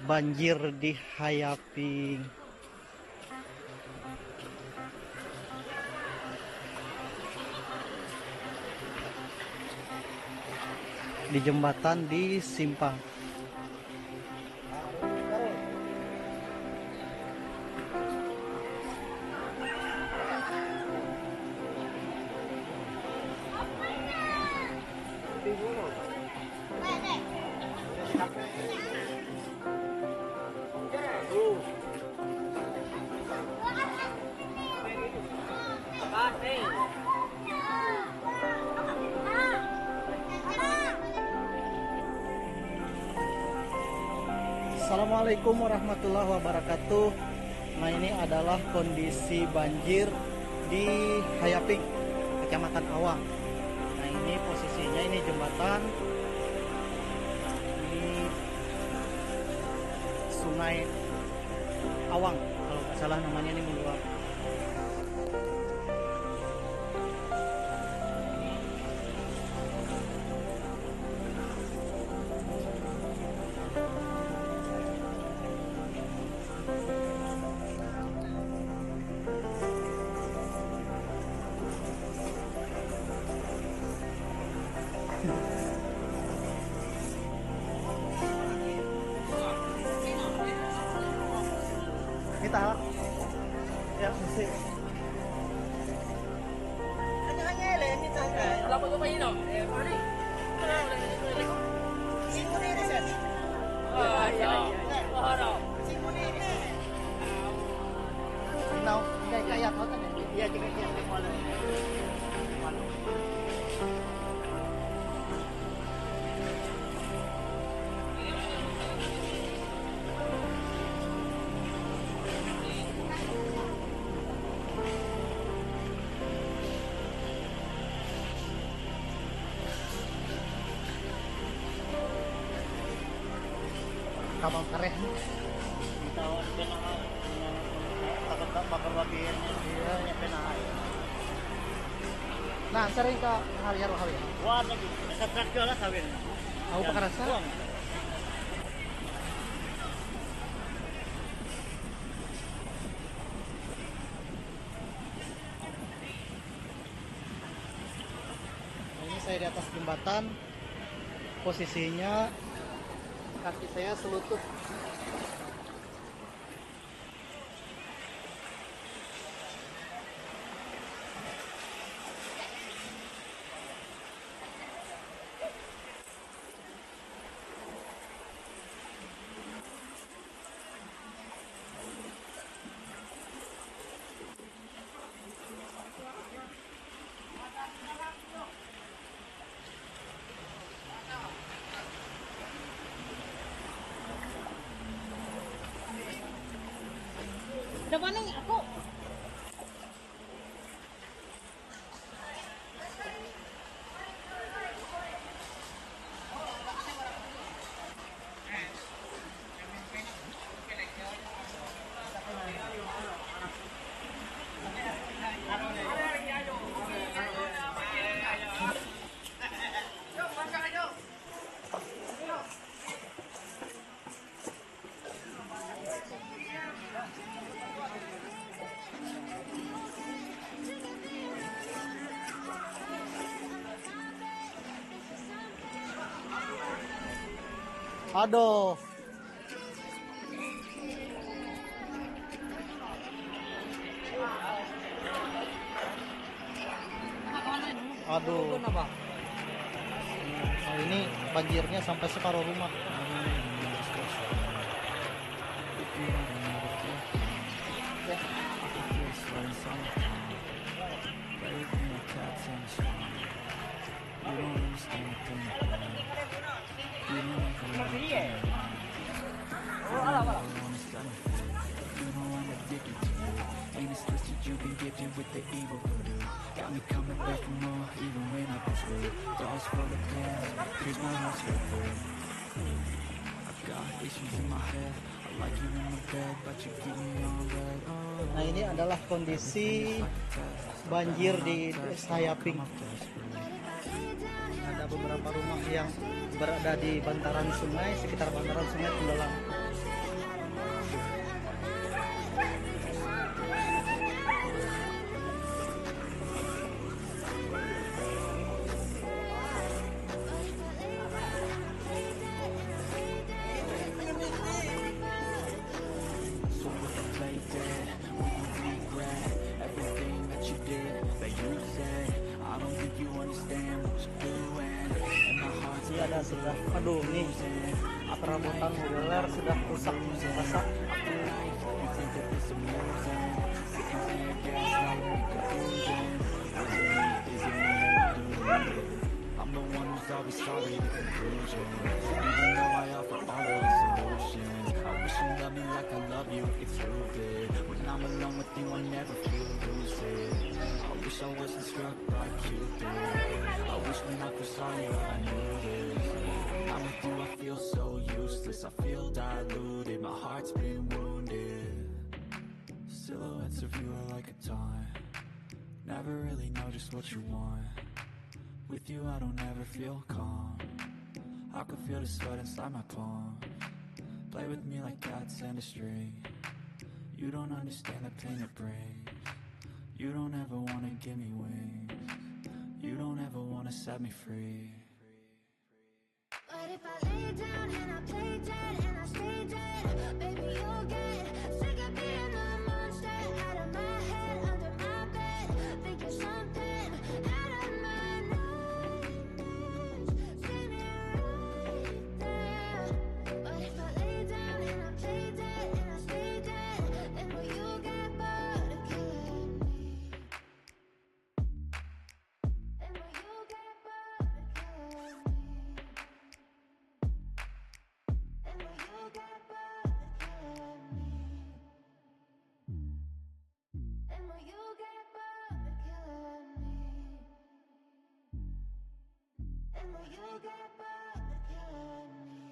banjir di Hayaping. Di jembatan di simpang. Assalamualaikum warahmatullahi wabarakatuh. Nah, ini adalah kondisi banjir di Hayaping, Kecamatan Awang. Nah, ini posisinya, ini jembatan di Sungai Awang, kalau nggak salah namanya, ini meluap. Kita ya musik. Hanya ini tanggal. Lapor ke bayi dong. Mari. Singkuni ini sih. Oh iya. Oh. Singkuni ini. Now, kayak hotel ya. Iya, juga dia di mana. Kapal keren. Tahu benar. Takut bakar bagian dia benar. Nah, sering ke harian lo ya. Wah, lagi. Sabrak jual lah kawin. Aku pakarasa. Ini saya di atas jembatan, posisinya kaki saya selutut. Udah mana nih aku? Aduh. Aduh. Oh, ini banjirnya sampai separuh rumah. Nah, ini adalah kondisi banjir di Hayaping. Ada beberapa rumah yang berada di bantaran sungai, sekitar bantaran sungai tenggelam. Ini ada sudah, aduh nih perabotan modular sudah rusak rasa. I'm the one who's always sorry to conclusion. Even though I offer all of the solutions, I wish you loved me like I love you, it's stupid. When I'm alone with you, I never feel lucid. I wish I wasn't struck by Cupid. I wish when I first saw you, I knew this. Now with you, I feel so useless. I feel diluted, my heart's been wounded. Silhouettes of you are like a taunt. Never really know just what you want. With you I don't ever feel calm. I can feel the sweat inside my palms. Play with me like cats and a string. You don't understand the pain it brings. You don't ever wanna give me wings. You don't ever wanna set me free. But if I lay down and I play dead and I stay dead, baby you'll get sick of being a monster out of my head, under my bed, thinking something out of my nightmares. See me right there. But if I lay down and I play dead and I stay dead, then will you get bored of killing me? Then will you get bored of killing me? And will you get bored of killing me? And will you get bored of killing me? And will you get bored of killing me?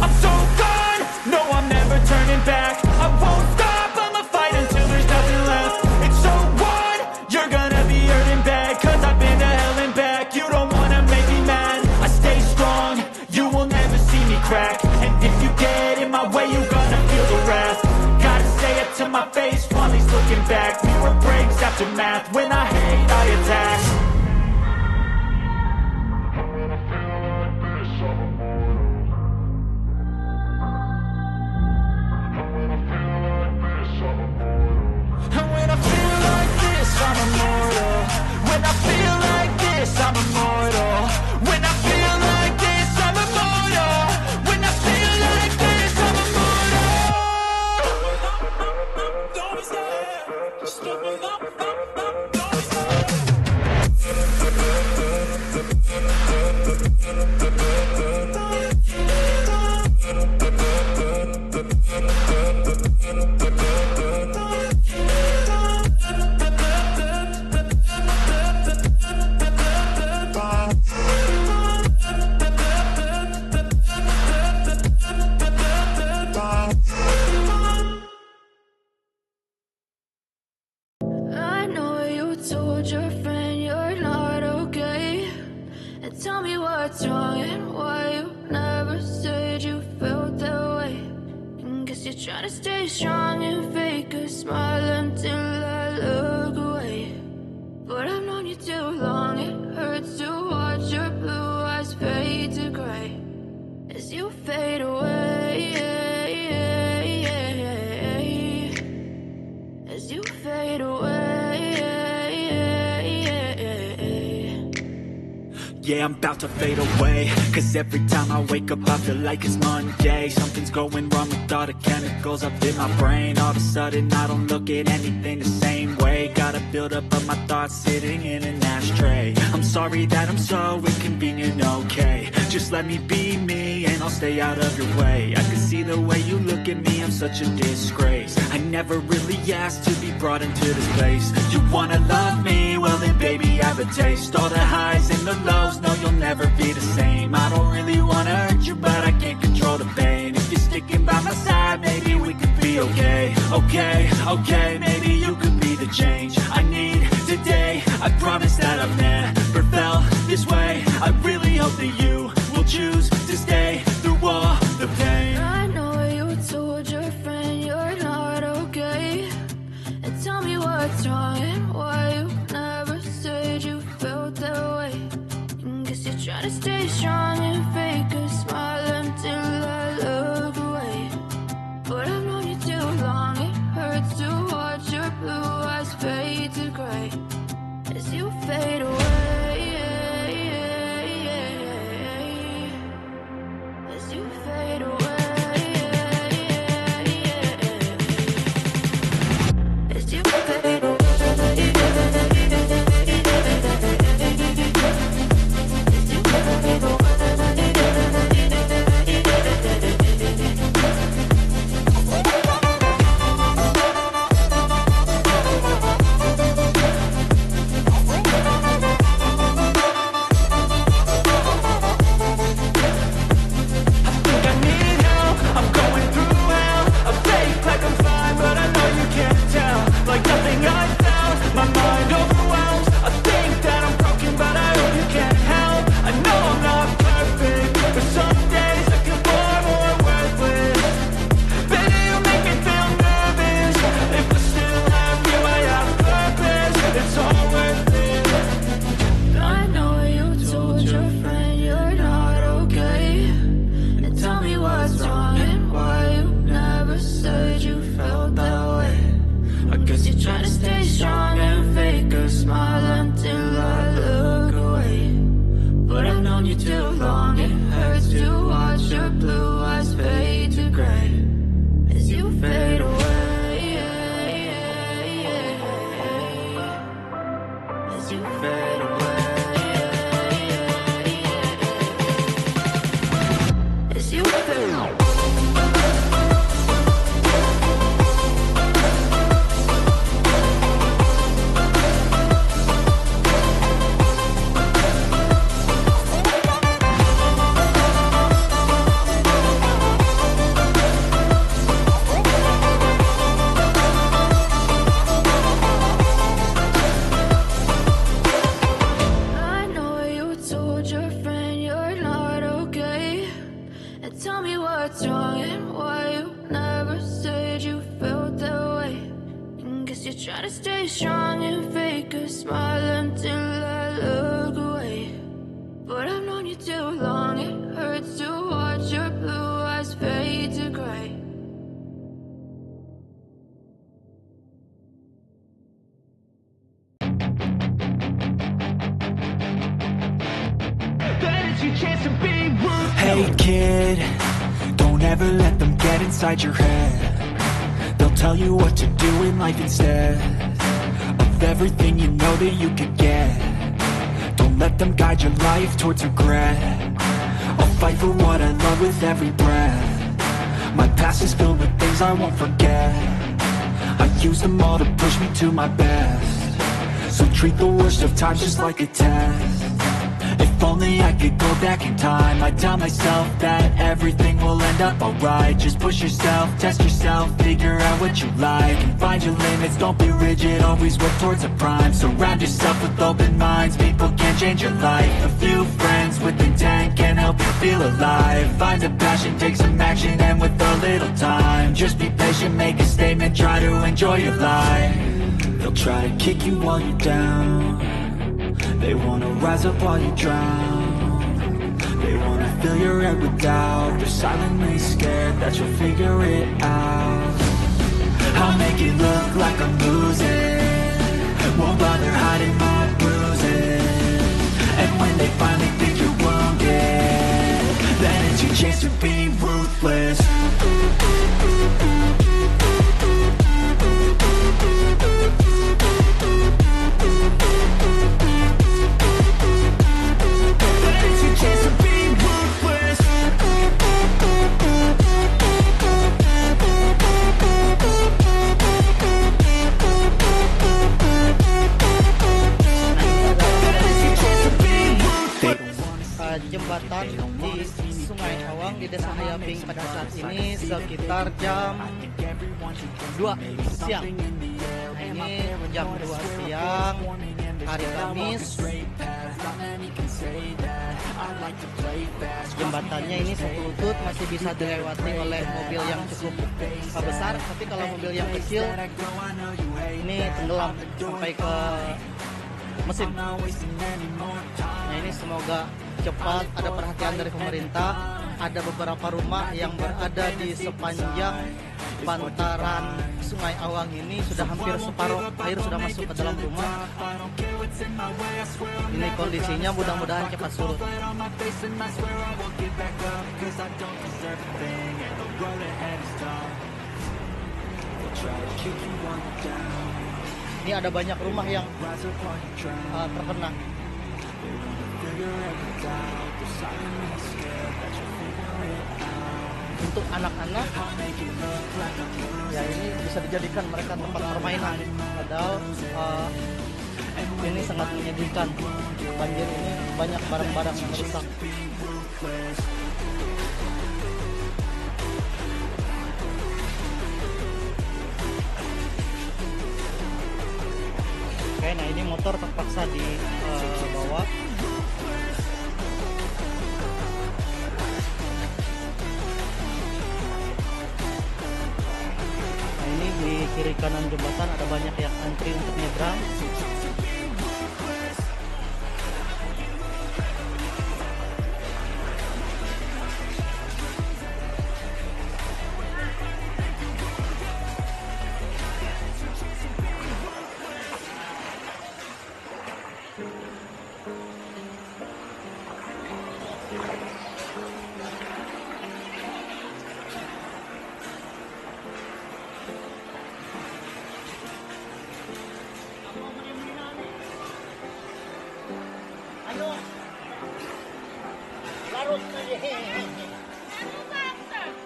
I'm so gone, no I'm never turning back. I won't stop, I'ma fight until there's nothing left. It's so what? You're gonna be hurting bad, cause I've been to hell and back. You don't wanna make me mad, I stay strong, you will never see me crack. And if you get in my way, you're gonna feel the wrath. Gotta say it to my face while he's looking back. Mirror breaks after math, when I hate I attack. And when I feel like this, I'm immortal. When I feel like this, I'm immortal. When I feel like this, I'm immortal. When I feel like this, I'm immortal. Don't be scared. Stop me up, don't be scared. I know you told your friend you're not okay, and tell me what's wrong and why you never said you felt that way. And guess you're trying to stay strong and fake a smile until I look away. But I've known you too long, it hurts to watch your blue eyes fade to gray as you fade away, as you fade away. Yeah, I'm about to fade away, cause every time I wake up I feel like it's Monday. Something's going wrong with all the chemicals up in my brain. All of a sudden I don't look at anything the same way. Gotta build up of my thoughts sitting in an ashtray. I'm sorry that I'm so inconvenient, okay. Just let me be me and I'll stay out of your way. I can see the way you look at me, I'm such a disgrace. I never really asked to be brought into this place. You wanna love me, well then baby I have a taste. All the highs and the lows, no you'll never be the same. I don't really wanna hurt you but I can't control the pain. If you're sticking by my side, maybe we could be okay. Okay, maybe you could be the change I need today. I promise that I've never felt this way. I really hope that you will choose to stay through all the pain. I know you told your friend you're not okay, and tell me what's wrong and why you never said you felt that way. And guess you're trying to stay strong and fake a smile until I look away. But I've known you too long, it hurts to watch your blue eyes fade to gray as you fade away. As you fade away. As you fade away. Hey kid, don't ever let them get inside your head. They'll tell you what to do in life instead of everything you know that you could get. Don't let them guide your life towards regret. I'll fight for what I love with every breath. My past is filled with things I won't forget. I use them all to push me to my best. So treat the worst of times just like a test. If only I could go back in time, I'd tell myself that everything will end up alright. Just push yourself, test yourself, figure out what you like, and find your limits, don't be rigid, always work towards a prime. Surround yourself with open minds, people can change your life. A few friends with intent can help you feel alive. Find a passion, take some action, and with a little time, just be patient, make a statement, try to enjoy your life. They'll try to kick you while you're down, they wanna rise up while you drown. They wanna fill your head with doubt. They're silently scared that you'll figure it out. I'll make it look like I'm losing, won't bother hiding my bruises. And when they finally think you're wounded, then it's your chance to be ruthless. sekitar jam 2 siang. Nah, ini jam 2 siang hari Kamis. Jembatannya ini satu lutut, masih bisa dilewati oleh mobil yang cukup besar, tapi kalau mobil yang kecil ini tenggelam sampai ke mesin. Nah, ini semoga cepat ada perhatian dari pemerintah. Ada beberapa rumah yang berada di sepanjang bantaran Sungai Awang ini sudah hampir separuh air sudah masuk ke dalam rumah. Ini kondisinya, mudah-mudahan cepat surut. Ini ada banyak rumah yang terkena. Untuk anak-anak, ya ini bisa dijadikan mereka tempat permainan. Padahal ini sangat menyedihkan. Banjir ini banyak barang-barang yang rusak. Oke, nah ini motor terpaksa dibawa. Di kiri kanan jembatan ada banyak yang antri untuk nyebrang.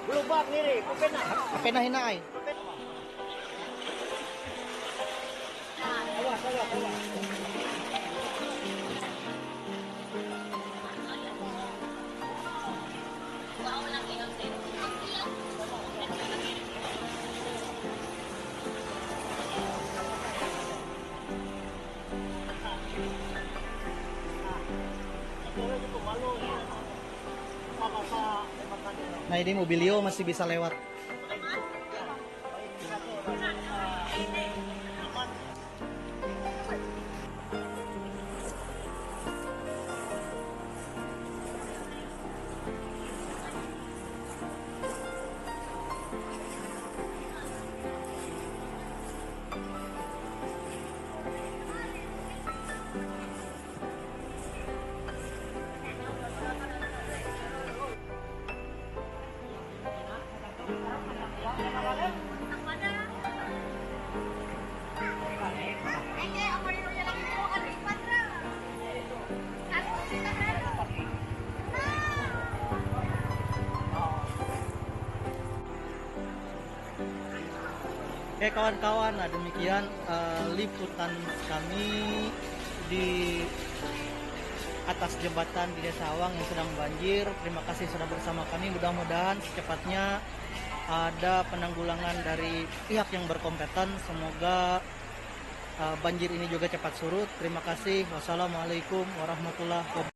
Belubak ngiri, Pena hinay. Nah, ini mobilio masih bisa lewat. Oke kawan-kawan, nah demikian liputan kami di atas jembatan di Desa Awang yang sedang banjir. Terima kasih sudah bersama kami. Mudah-mudahan secepatnya ada penanggulangan dari pihak yang berkompeten. Semoga banjir ini juga cepat surut. Terima kasih. Wassalamualaikum warahmatullahi wabarakatuh.